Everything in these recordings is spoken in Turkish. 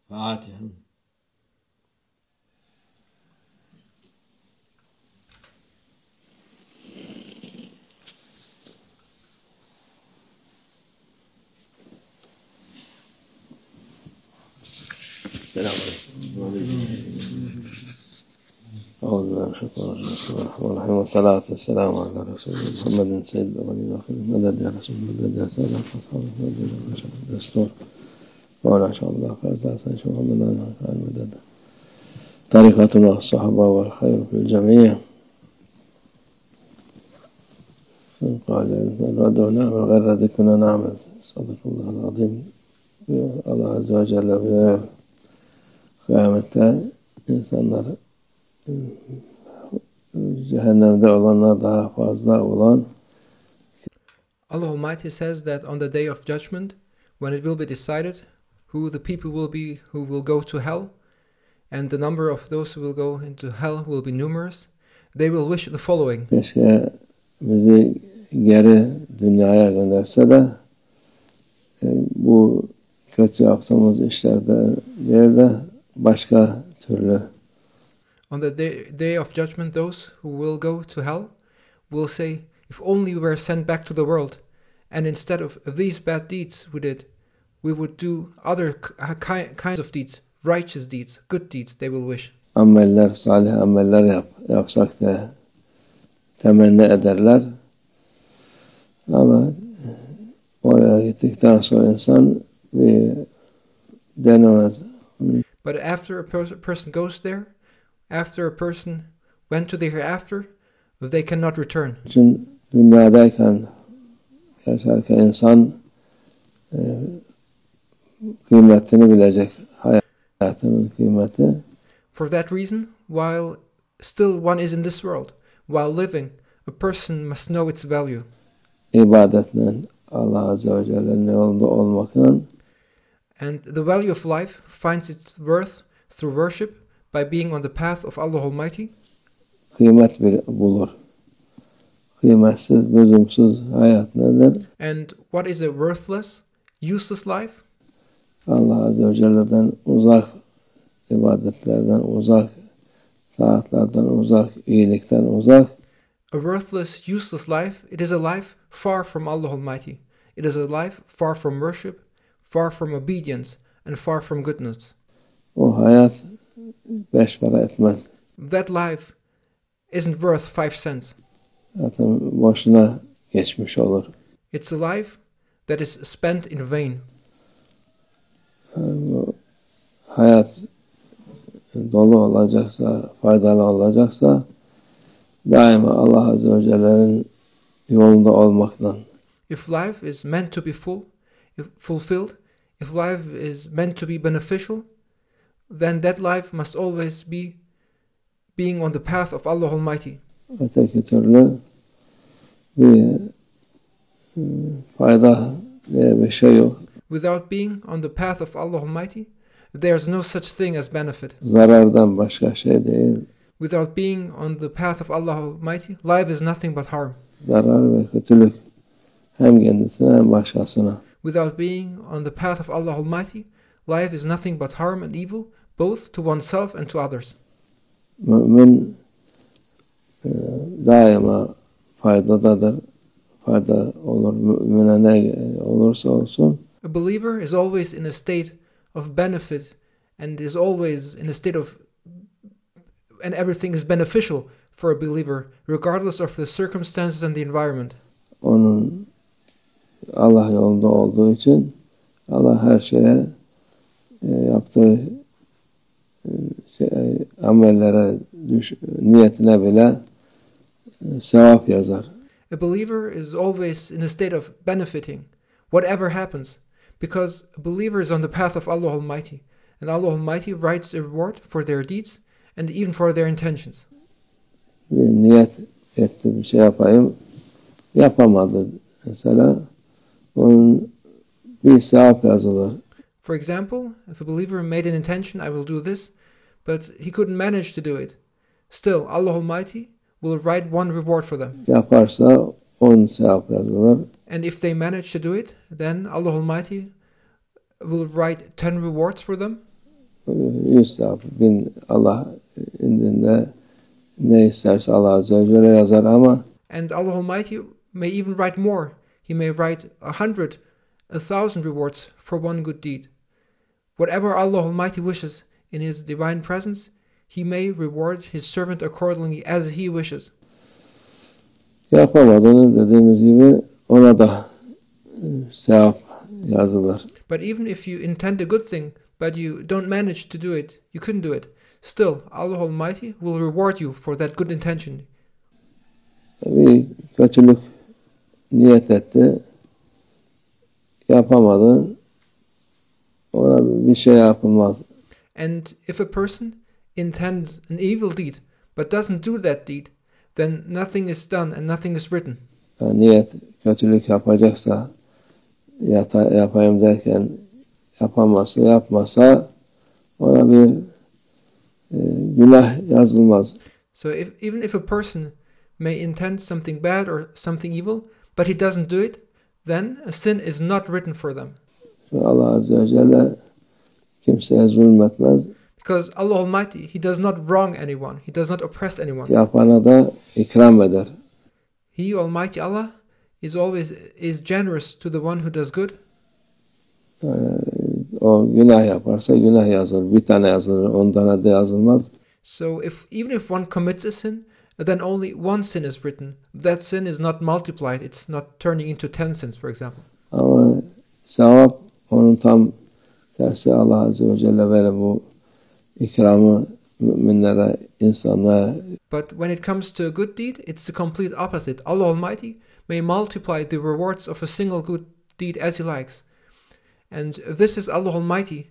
Fatiha. السلام عليكم. أعوذ بالله من الشيطان الرجيم. بسم الله الرحمن الرحيم والصلاة والسلام على رسول الله محمد سيد الأولين والآخرين. مدد يا رسول الله، مدد يا سادة أصحابه، مدد يا الدستور ولا شاء الله فاز حسن شو محمد المدد. طريقتنا الصحابة والخير في الجميع. قال الردوا نعمل غير ردي كنا نعمل. صدق الله العظيم. Allah Azze ve Celle buyuruyor, kıyamette insanlar cehennemde olanlar daha fazla olan. Allah Almighty says that on the day of judgment, when it will be decided who the people will be who will go to hell, and the number of those who will go into hell will be numerous, they will wish the following. Keşke bizi geri dünyaya gönderse de bu kötü yaptığımız işlerde değil de başka türlü. On the day of judgment, those who will go to hell will say, if only we were sent back to the world, and instead of these bad deeds we did, we would do other kinds of deeds, righteous deeds, good deeds, they will wish. Ameller, salih ameller yapsak da temenni ederler. Ama oraya gittikten sonra insan bir denemez. But after a person goes there, after a person went to the hereafter, they cannot return. Için dünyadayken yaşarken insan kıymetini bilecek, hayatının kıymeti. For that reason, while still one is in this world, while living, a person must know its value. İbadetle Allah Azze ve Celle'nin yolunda olmakla. And the value of life finds its worth through worship by being on the path of Allah Almighty. Kıymet bulur. Kıymetsiz, lüzumsuz hayat nedir? And what is a worthless, useless life? Allah Azze ve Celle'den uzak, ibadetlerden uzak, taatlardan uzak, iyilikten uzak. A worthless, useless life, it is a life far from Allah Almighty. It is a life far from worship, far from obedience, and far from goodness. O hayat 5 para etmez. That life isn't worth 5 cents. Zaten boşuna geçmiş olur. It's a life that is spent in vain. Hayat dolu olacaksa, faydalı olacaksa daima Allah Azze ve Celle'nin yolunda olmakla. If life is meant to be fulfilled, if life is meant to be beneficial, then that life must always be being on the path of Allah Almighty. Öteki türlü bir fayda diye bir şey yok. Without being on the path of Allah Almighty, there is no such thing as benefit. Zarardan başka şey değil. Without being on the path of Allah Almighty, life is nothing but harm. Zarar ve kötülük hem kendisine hem başkasına. Without being on the path of Allah Almighty, life is nothing but harm and evil, both to oneself and to others. Mümin daima faydadadır. Fayda olur. Mümine ne olursa olsun. A believer is always in a state of benefit and is always in a state of, and everything is beneficial for a believer, regardless of the circumstances and the environment. Onun Allah yolunda olduğu için Allah her şeye yaptığı amellere, niyetine bile sevap yazar. A believer is always in a state of benefiting, whatever happens, because a believer is on the path of Allah Almighty, and Allah Almighty writes a reward for their deeds and even for their intentions. Bir niyet etti, bir şey yapayım, yapamadı mesela, onun bir sevap yazılır. For example, if a believer made an intention, I will do this, but he couldn't manage to do it, still Allah Almighty will write one reward for them. Yaparsa 10 sevap yazılır. And if they manage to do it, then Allah Almighty will write 10 rewards for them. 100 sevap. 1000 Allah indinde ne isterse Allah Azze ve Celle yazar ama And Allah Almighty may even write more. He may write 100, 1,000 rewards for one good deed. Whatever Allah Almighty wishes in His divine presence, He may reward His servant accordingly as He wishes. Yapamadığını dediğimiz gibi ona da sevap yazılır. But even if you intend a good thing, but you don't manage to do it, you couldn't do it, still Allah Almighty will reward you for that good intention. Bir kötülük niyet etti, yapamadı, ona bir şey yapılmaz. And if a person intends an evil deed, but doesn't do that deed, then nothing is done and nothing is written. Yani niyet kötülük yapacaksa, yapayım derken yapmasa ona bir günah yazılmaz. So even if a person may intend something bad or something evil, but he doesn't do it, then a sin is not written for them. Allah Azze ve Celle kimseye zulmetmez. Because Allah Almighty, He does not wrong anyone. He does not oppress anyone. Yapana da ikram eder. He, Almighty Allah, is generous to the one who does good. O günah yaparsa günah yazılır. Bir tane yazılır, 10 tane de yazılmaz. So even if one commits a sin, then only one sin is written. That sin is not multiplied. It's not turning into 10 sins, for example. Ama sevap onun tam tersi. Allah Azze ve Celle böyle bu ikramı müminlere, insanlara. But when it comes to a good deed, it's the complete opposite. Allah Almighty may multiply the rewards of a single good deed as He likes. And this is Allah Almighty.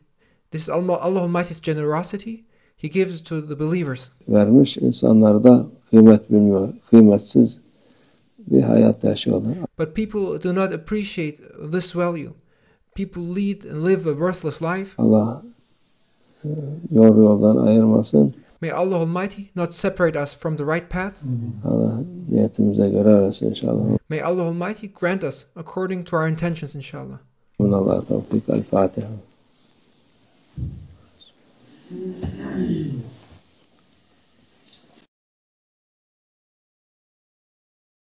This is Allah Almighty's generosity. He gives to the believers. Vermiş, insanlar da kıymet bilmiyor. Kıymetsiz bir hayat yaşıyorlar. But people do not appreciate this value. People lead and live a worthless life. Allah doğru yoldan ayırmasın. May Allah Almighty not separate us from the right path. Allah niyetimize göre versin inşallah. May Allah Almighty grant us according to our intentions, inshallah. Allah tevfik. El Fatiha.